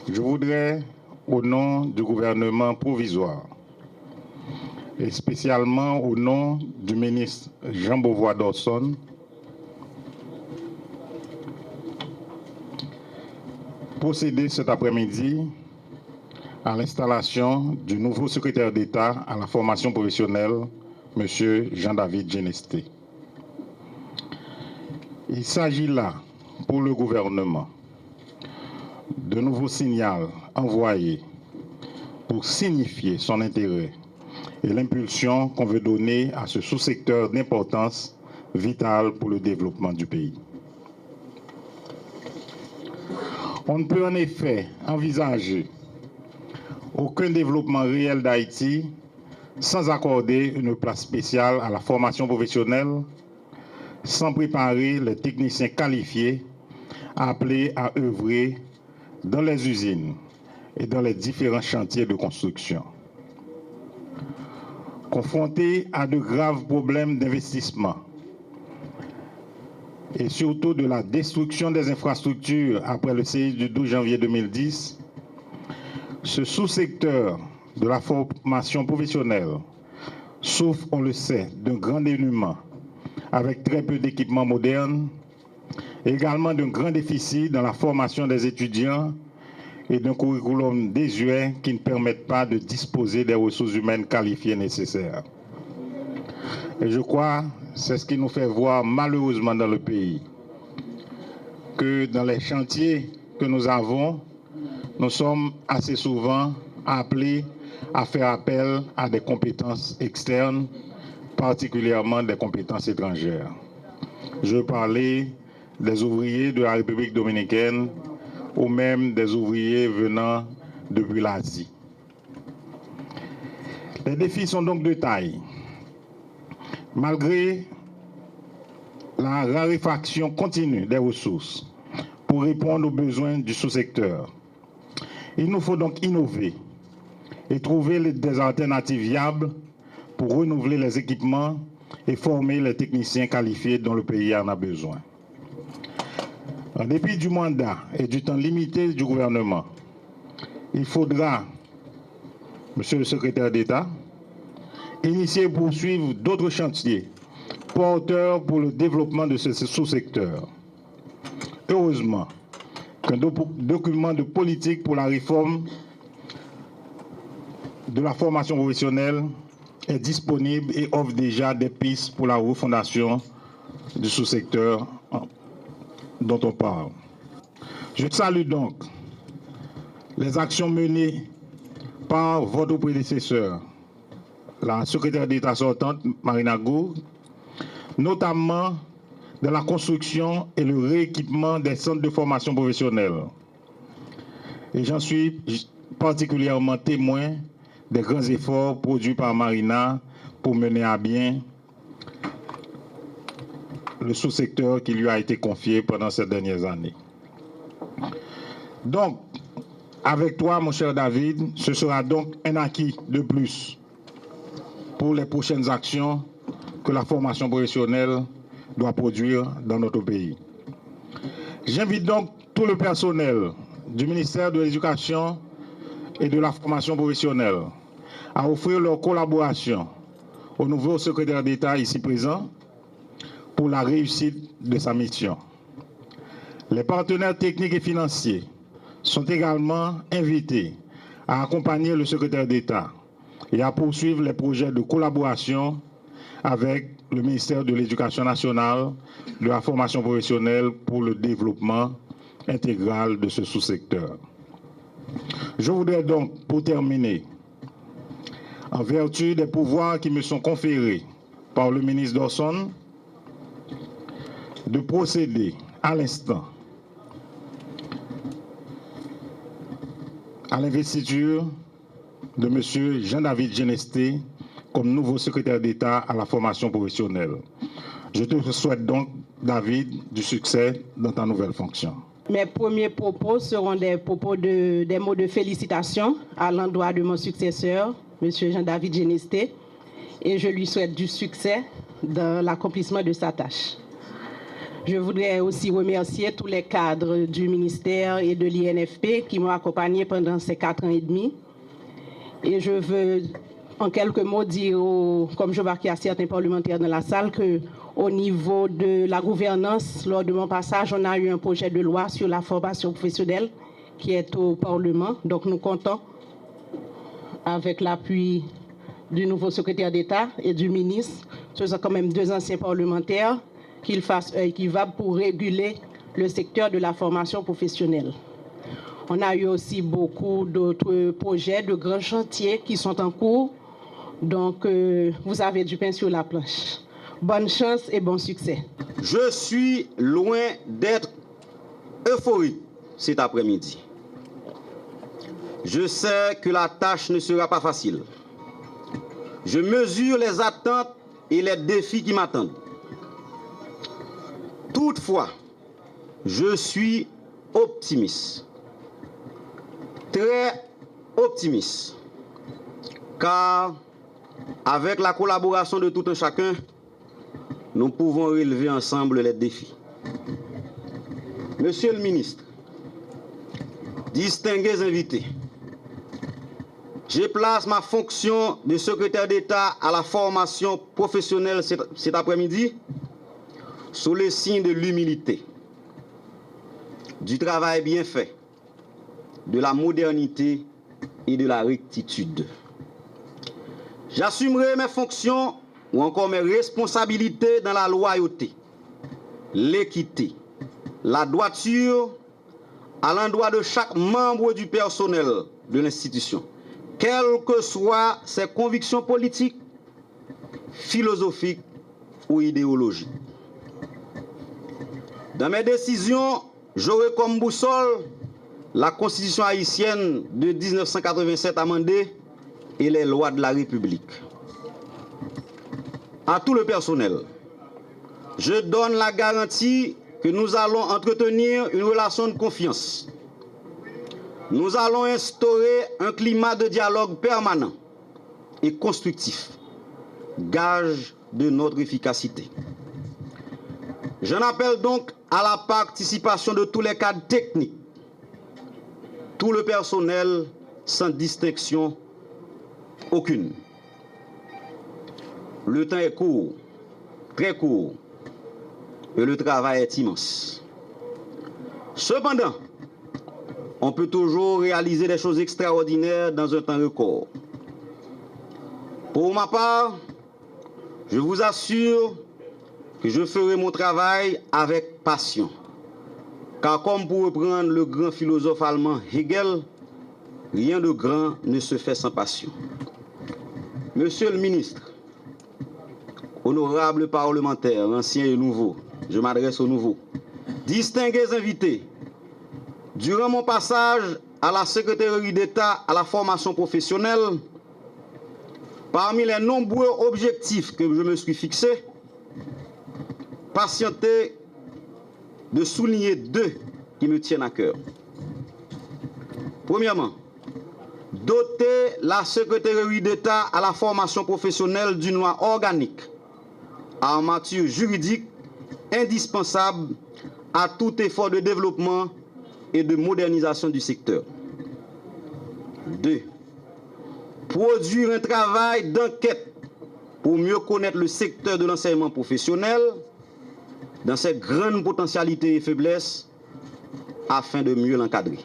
Je voudrais, au nom du gouvernement provisoire, et spécialement au nom du ministre Jean Beauvois Dawson, procéder cet après-midi à l'installation du nouveau secrétaire d'État à la formation professionnelle, M. Jean-David Genesté. Il s'agit là, pour le gouvernement, de nouveaux signaux envoyés pour signifier son intérêt et l'impulsion qu'on veut donner à ce sous-secteur d'importance vitale pour le développement du pays. On ne peut en effet envisager aucun développement réel d'Haïti sans accorder une place spéciale à la formation professionnelle, sans préparer les techniciens qualifiés appelés à œuvrer dans les usines et dans les différents chantiers de construction. Confrontés à de graves problèmes d'investissement et surtout de la destruction des infrastructures après le séisme du 12 janvier 2010, ce sous-secteur de la formation professionnelle souffre, on le sait, d'un grand dénuement avec très peu d'équipements modernes, également d'un grand déficit dans la formation des étudiants et d'un curriculum désuet qui ne permettent pas de disposer des ressources humaines qualifiées nécessaires. Et je crois que c'est ce qui nous fait voir malheureusement dans le pays, que dans les chantiers que nous avons, nous sommes assez souvent appelés à faire appel à des compétences externes, particulièrement des compétences étrangères. Je parlais des ouvriers de la République dominicaine ou même des ouvriers venant depuis l'Asie. Les défis sont donc de taille. Malgré la raréfaction continue des ressources pour répondre aux besoins du sous-secteur, il nous faut donc innover et trouver des alternatives viables pour renouveler les équipements et former les techniciens qualifiés dont le pays en a besoin. En dépit du mandat et du temps limité du gouvernement, il faudra, Monsieur le secrétaire d'État, initier et poursuivre d'autres chantiers porteurs pour le développement de ce sous-secteur. Heureusement qu'un document de politique pour la réforme de la formation professionnelle est disponible et offre déjà des pistes pour la refondation du sous-secteur dont on parle. Je salue donc les actions menées par votre prédécesseur, la secrétaire d'État sortante, Marina Gourd, notamment dans la construction et le rééquipement des centres de formation professionnelle. Et j'en suis particulièrement témoin des grands efforts produits par Marina pour mener à bien le sous-secteur qui lui a été confié pendant ces dernières années. Donc, avec toi, mon cher David, ce sera donc un acquis de plus pour les prochaines actions que la formation professionnelle doit produire dans notre pays. J'invite donc tout le personnel du ministère de l'Éducation et de la formation professionnelle à offrir leur collaboration au nouveau secrétaire d'État ici présent pour la réussite de sa mission. Les partenaires techniques et financiers sont également invités à accompagner le secrétaire d'État et à poursuivre les projets de collaboration avec le ministère de l'Éducation nationale, de la formation professionnelle pour le développement intégral de ce sous-secteur. Je voudrais donc, pour terminer, en vertu des pouvoirs qui me sont conférés par le ministre Dawson, de procéder à l'instant à l'investiture de M. Jean-David Genesté comme nouveau secrétaire d'État à la formation professionnelle. Je te souhaite donc, David, du succès dans ta nouvelle fonction. Mes premiers propos seront des mots de félicitations à l'endroit de mon successeur, M. Jean-David Genesté, et je lui souhaite du succès dans l'accomplissement de sa tâche. Je voudrais aussi remercier tous les cadres du ministère et de l'INFP qui m'ont accompagné pendant ces 4 ans et demi. Et je veux en quelques mots dire, comme je vois qu'il y a certains parlementaires dans la salle, qu'au niveau de la gouvernance, lors de mon passage, on a eu un projet de loi sur la formation professionnelle qui est au Parlement. Donc nous comptons avec l'appui du nouveau secrétaire d'État et du ministre, ce sont quand même 2 anciens parlementaires, qu'ils fassent œil qui va pour réguler le secteur de la formation professionnelle. On a eu aussi beaucoup d'autres projets, de grands chantiers qui sont en cours. Donc, vous avez du pain sur la planche. Bonne chance et bon succès. Je suis loin d'être euphorique cet après-midi. Je sais que la tâche ne sera pas facile. Je mesure les attentes et les défis qui m'attendent. Toutefois, je suis optimiste, très optimiste, car avec la collaboration de tout un chacun, nous pouvons relever ensemble les défis. Monsieur le ministre, distingués invités, je place ma fonction de secrétaire d'État à la formation professionnelle cet après-midi sous le signe de l'humilité, du travail bien fait, de la modernité et de la rectitude. J'assumerai mes fonctions ou encore mes responsabilités dans la loyauté, l'équité, la droiture à l'endroit de chaque membre du personnel de l'institution, quelles que soient ses convictions politiques, philosophiques ou idéologiques. Dans mes décisions, j'aurai comme boussole la Constitution haïtienne de 1987 amendée et les lois de la République. À tout le personnel, je donne la garantie que nous allons entretenir une relation de confiance. Nous allons instaurer un climat de dialogue permanent et constructif, gage de notre efficacité. J'en appelle donc à la participation de tous les cadres techniques, tout le personnel sans distinction aucune. Le temps est court, très court, et le travail est immense. Cependant, on peut toujours réaliser des choses extraordinaires dans un temps record. Pour ma part, je vous assure que je ferai mon travail avec passion. Car comme pour reprendre le grand philosophe allemand Hegel, rien de grand ne se fait sans passion. Monsieur le ministre, honorables parlementaires, anciens et nouveaux, je m'adresse aux nouveaux, distingués invités, durant mon passage à la Secrétaireté d'État à la formation professionnelle, parmi les nombreux objectifs que je me suis fixés, patientez de souligner 2 qui me tiennent à cœur. Premièrement, doter la Secrétaireté d'État à la formation professionnelle d'une loi organique en matière juridique indispensable à tout effort de développement et de modernisation du secteur. 2. Produire un travail d'enquête pour mieux connaître le secteur de l'enseignement professionnel dans ses grandes potentialités et faiblesses afin de mieux l'encadrer.